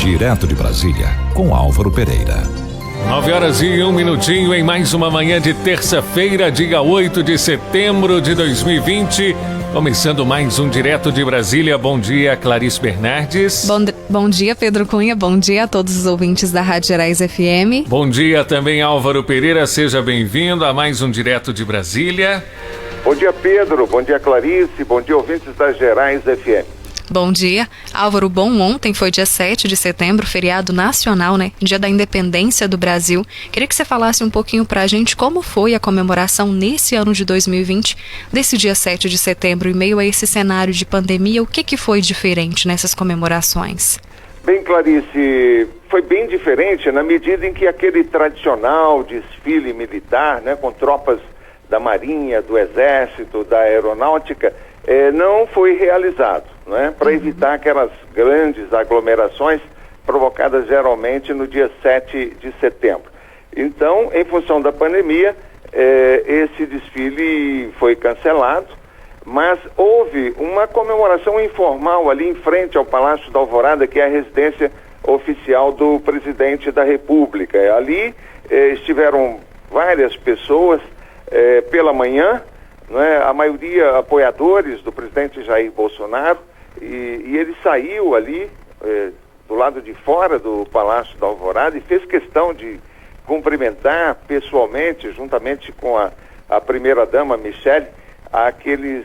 Direto de Brasília, com Álvaro Pereira. 9h01 em mais uma manhã de terça-feira, dia 8 de setembro de 2020. Começando mais um Direto de Brasília. Bom dia, Clarice Bernardes. Bom dia, Pedro Cunha. Bom dia a todos os ouvintes da Rádio Gerais FM. Bom dia também, Álvaro Pereira. Seja bem-vindo a mais um Direto de Brasília. Bom dia, Pedro. Bom dia, Clarice. Bom dia, ouvintes da Gerais FM. Bom dia. Álvaro, bom, ontem foi dia 7 de setembro, feriado nacional, né? Dia da independência do Brasil. Queria que você falasse um pouquinho pra gente como foi a comemoração nesse ano de 2020, desse dia 7 de setembro, em meio a esse cenário de pandemia. O que foi diferente nessas comemorações? Bem, Clarice, foi bem diferente na medida em que aquele tradicional desfile militar, né, com tropas da Marinha, do Exército, da Aeronáutica, não foi realizado, né, para evitar aquelas grandes aglomerações provocadas geralmente no dia 7 de setembro. Então, em função da pandemia, esse desfile foi cancelado, mas houve uma comemoração informal ali em frente ao Palácio da Alvorada, que é a residência oficial do presidente da República. Ali estiveram várias pessoas pela manhã, né, a maioria apoiadores do presidente Jair Bolsonaro, e ele saiu ali do lado de fora do Palácio da Alvorada e fez questão de cumprimentar pessoalmente, juntamente com a primeira-dama Michele, aqueles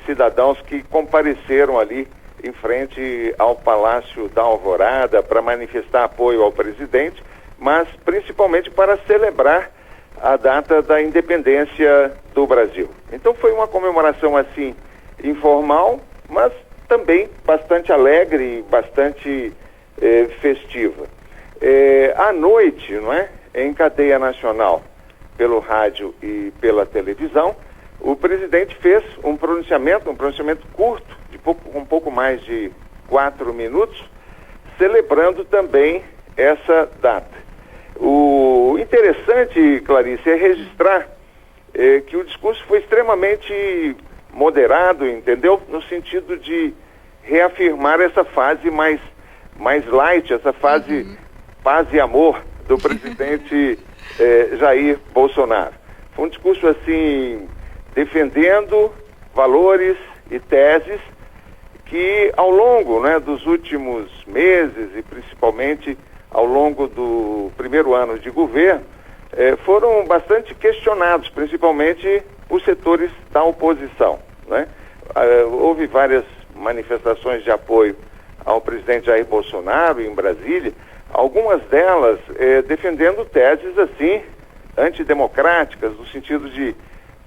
cidadãos que compareceram ali em frente ao Palácio da Alvorada para manifestar apoio ao presidente, mas principalmente para celebrar a data da independência do Brasil. Então foi uma comemoração assim informal, mas também bastante alegre e bastante festiva. À noite, não é, em cadeia nacional, pelo rádio e pela televisão, o presidente fez um pronunciamento curto, um pouco mais de 4 minutos, celebrando também essa data. O interessante, Clarice, é registrar que o discurso foi extremamente moderado, entendeu? No sentido de reafirmar essa fase mais light, essa fase paz e amor do presidente Jair Bolsonaro. Foi um discurso assim, defendendo valores e teses que ao longo, né, dos últimos meses e principalmente ao longo do primeiro ano de governo, foram bastante questionados, principalmente os setores da oposição, né? Houve várias manifestações de apoio ao presidente Jair Bolsonaro em Brasília, algumas delas defendendo teses assim, antidemocráticas, no sentido de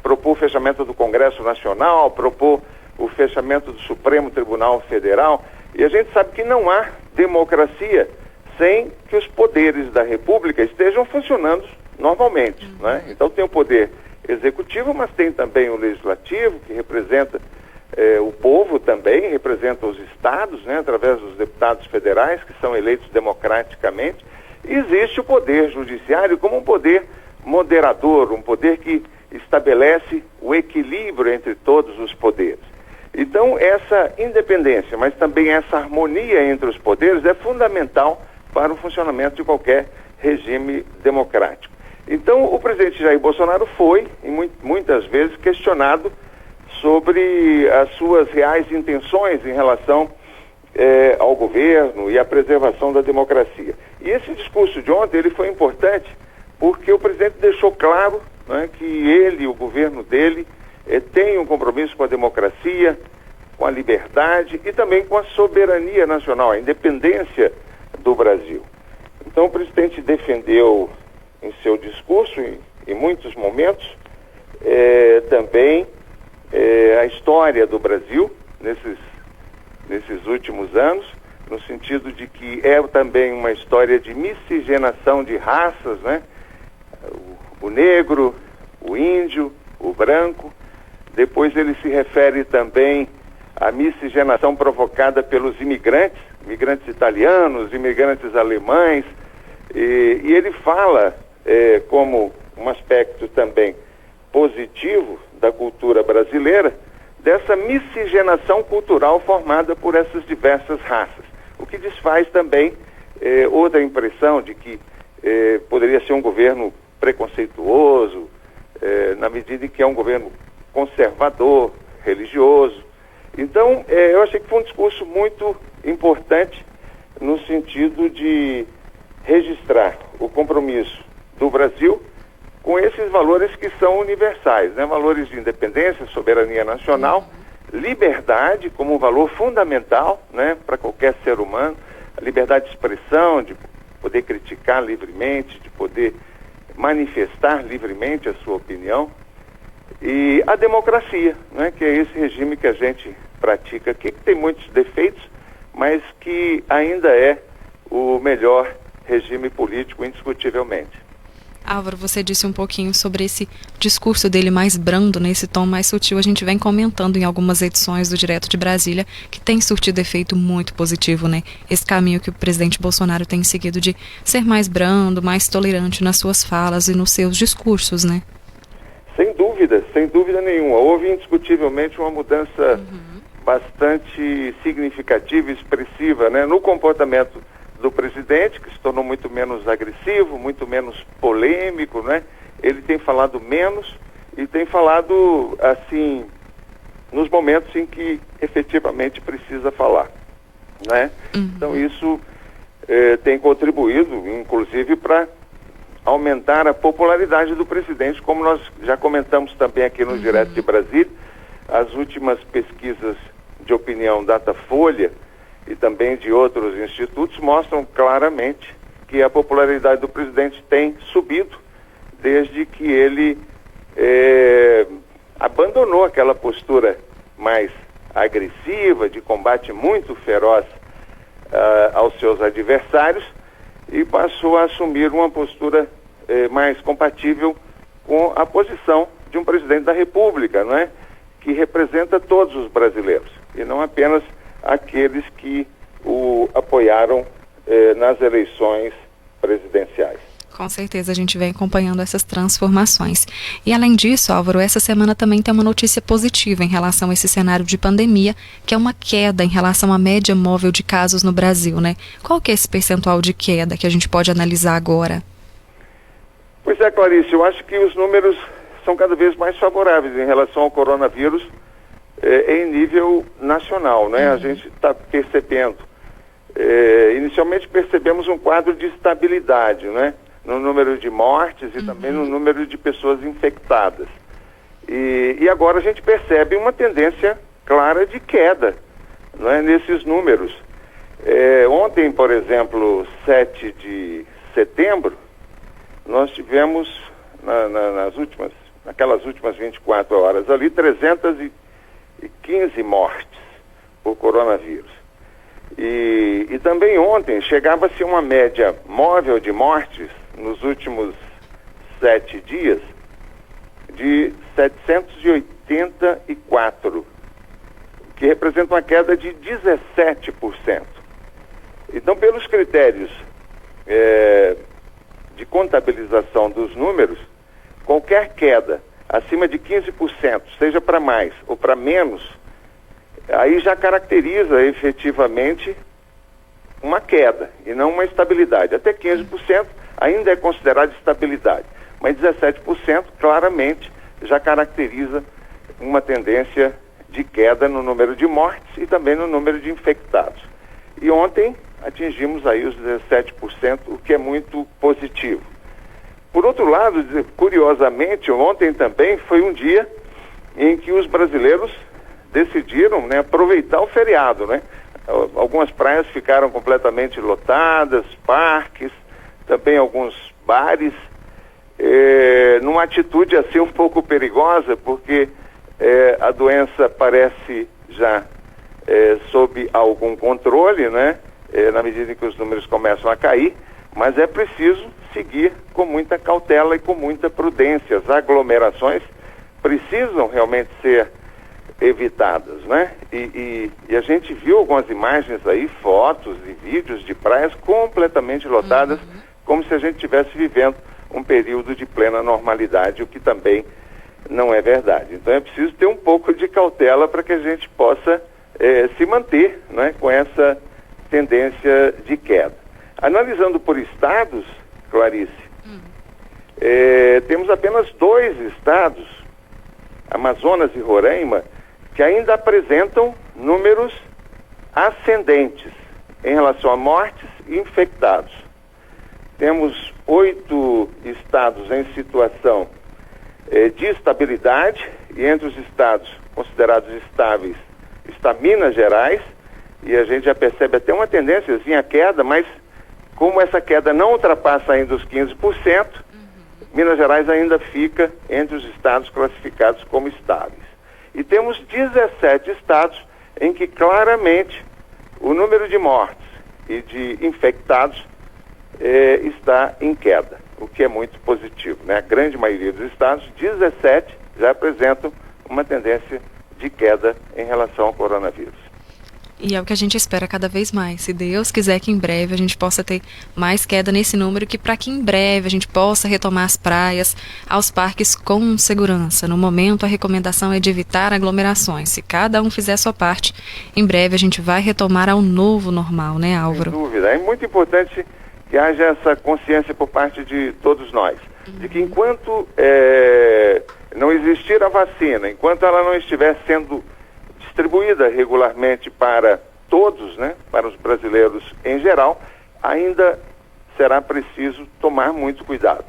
propor o fechamento do Congresso Nacional, propor o fechamento do Supremo Tribunal Federal, e a gente sabe que não há democracia sem que os poderes da República estejam funcionando normalmente, né? Então tem o poder executivo, mas tem também o legislativo, que representa o povo também, representa os estados, né, através dos deputados federais, que são eleitos democraticamente. E existe o poder judiciário como um poder moderador, um poder que estabelece o equilíbrio entre todos os poderes. Então essa independência, mas também essa harmonia entre os poderes é fundamental para o funcionamento de qualquer regime democrático. Então, o presidente Jair Bolsonaro foi, e muitas vezes, questionado sobre as suas reais intenções em relação ao governo e à preservação da democracia. E esse discurso de ontem, ele foi importante porque o presidente deixou claro, né, que ele, o governo dele, tem um compromisso com a democracia, com a liberdade e também com a soberania nacional, a independência do Brasil. Então o presidente defendeu em seu discurso, em muitos momentos, também a história do Brasil nesses últimos anos, no sentido de que é também uma história de miscigenação de raças, né? O negro, o índio, o branco. Depois ele se refere também à miscigenação provocada pelos imigrantes italianos, imigrantes alemães, e ele fala como um aspecto também positivo da cultura brasileira, dessa miscigenação cultural formada por essas diversas raças. O que desfaz também outra impressão de que poderia ser um governo preconceituoso, na medida em que é um governo conservador, religioso. Então, eu achei que foi um discurso muito importante no sentido de registrar o compromisso do Brasil com esses valores que são universais, né? Valores de independência, soberania nacional, liberdade como um valor fundamental, né, para qualquer ser humano, a liberdade de expressão, de poder criticar livremente, de poder manifestar livremente a sua opinião, e a democracia, né, que é esse regime que a gente pratica aqui, que tem muitos defeitos, mas que ainda é o melhor regime político, indiscutivelmente. Álvaro, você disse um pouquinho sobre esse discurso dele mais brando, nesse tom mais sutil. A gente vem comentando em algumas edições do Direto de Brasília que tem surtido efeito muito positivo, né? Esse caminho que o presidente Bolsonaro tem seguido de ser mais brando, mais tolerante nas suas falas e nos seus discursos, né? Sem dúvida nenhuma. Houve indiscutivelmente uma mudança bastante significativa e expressiva, né, no comportamento do presidente, que se tornou muito menos agressivo, muito menos polêmico, né? Ele tem falado menos e tem falado, assim, nos momentos em que efetivamente precisa falar, né? Então isso tem contribuído, inclusive, para aumentar a popularidade do presidente, como nós já comentamos também aqui no Direto de Brasília. As últimas pesquisas de opinião Datafolha e também de outros institutos mostram claramente que a popularidade do presidente tem subido desde que ele abandonou aquela postura mais agressiva, de combate muito feroz aos seus adversários, e passou a assumir uma postura mais compatível com a posição de um presidente da República, não é? Que representa todos os brasileiros, e não apenas aqueles que o apoiaram nas eleições presidenciais. Com certeza a gente vem acompanhando essas transformações. E além disso, Álvaro, essa semana também tem uma notícia positiva em relação a esse cenário de pandemia, que é uma queda em relação à média móvel de casos no Brasil, né? Qual que é esse percentual de queda que a gente pode analisar agora? Pois é, Clarice, eu acho que os números são cada vez mais favoráveis em relação ao coronavírus em nível nacional, né? A gente está percebendo, inicialmente percebemos um quadro de estabilidade, né? No número de mortes e também no número de pessoas infectadas. E agora a gente percebe uma tendência clara de queda, não é, nesses números. Ontem, por exemplo, 7 de setembro, nós tivemos, naquelas últimas 24 horas ali, 315 mortes por coronavírus. E também ontem chegava-se uma média móvel de mortes nos últimos 7 dias de 784, que representa uma queda de 17%. Então, pelos critérios de contabilização dos números, qualquer queda acima de 15%, seja para mais ou para menos, aí já caracteriza efetivamente uma queda e não uma estabilidade. Até 15% ainda é considerado estabilidade, mas 17% claramente já caracteriza uma tendência de queda no número de mortes e também no número de infectados. E ontem atingimos aí os 17%, o que é muito positivo. Por outro lado, curiosamente, ontem também foi um dia em que os brasileiros decidiram, né, aproveitar o feriado, né? Algumas praias ficaram completamente lotadas, parques, também alguns bares, numa atitude assim um pouco perigosa, porque a doença parece já sob algum controle, né? Na medida em que os números começam a cair, mas é preciso seguir com muita cautela e com muita prudência. As aglomerações precisam realmente ser evitadas, né? E a gente viu algumas imagens aí, fotos e vídeos de praias completamente lotadas, como se a gente estivesse vivendo um período de plena normalidade, o que também não é verdade. Então é preciso ter um pouco de cautela para que a gente possa se manter, né, com essa tendência de queda. Analisando por estados, Clarice, temos apenas 2 estados, Amazonas e Roraima, que ainda apresentam números ascendentes em relação a mortes e infectados. Temos 8 estados em situação de estabilidade, e entre os estados considerados estáveis está Minas Gerais, e a gente já percebe até uma tendênciazinha à queda, mas como essa queda não ultrapassa ainda os 15%, Minas Gerais ainda fica entre os estados classificados como estáveis. E temos 17 estados em que claramente o número de mortes e de infectados está em queda, o que é muito positivo, né? A grande maioria dos estados, 17, já apresentam uma tendência de queda em relação ao coronavírus. E é o que a gente espera cada vez mais. Se Deus quiser que em breve a gente possa ter mais queda nesse número, que para que em breve a gente possa retomar as praias, aos parques com segurança. No momento, a recomendação é de evitar aglomerações. Se cada um fizer a sua parte, em breve a gente vai retomar ao novo normal, né, Álvaro? Sem dúvida. É muito importante que haja essa consciência por parte de todos nós, de que enquanto não existir a vacina, enquanto ela não estiver sendo distribuída regularmente para todos, né, para os brasileiros em geral, ainda será preciso tomar muito cuidado.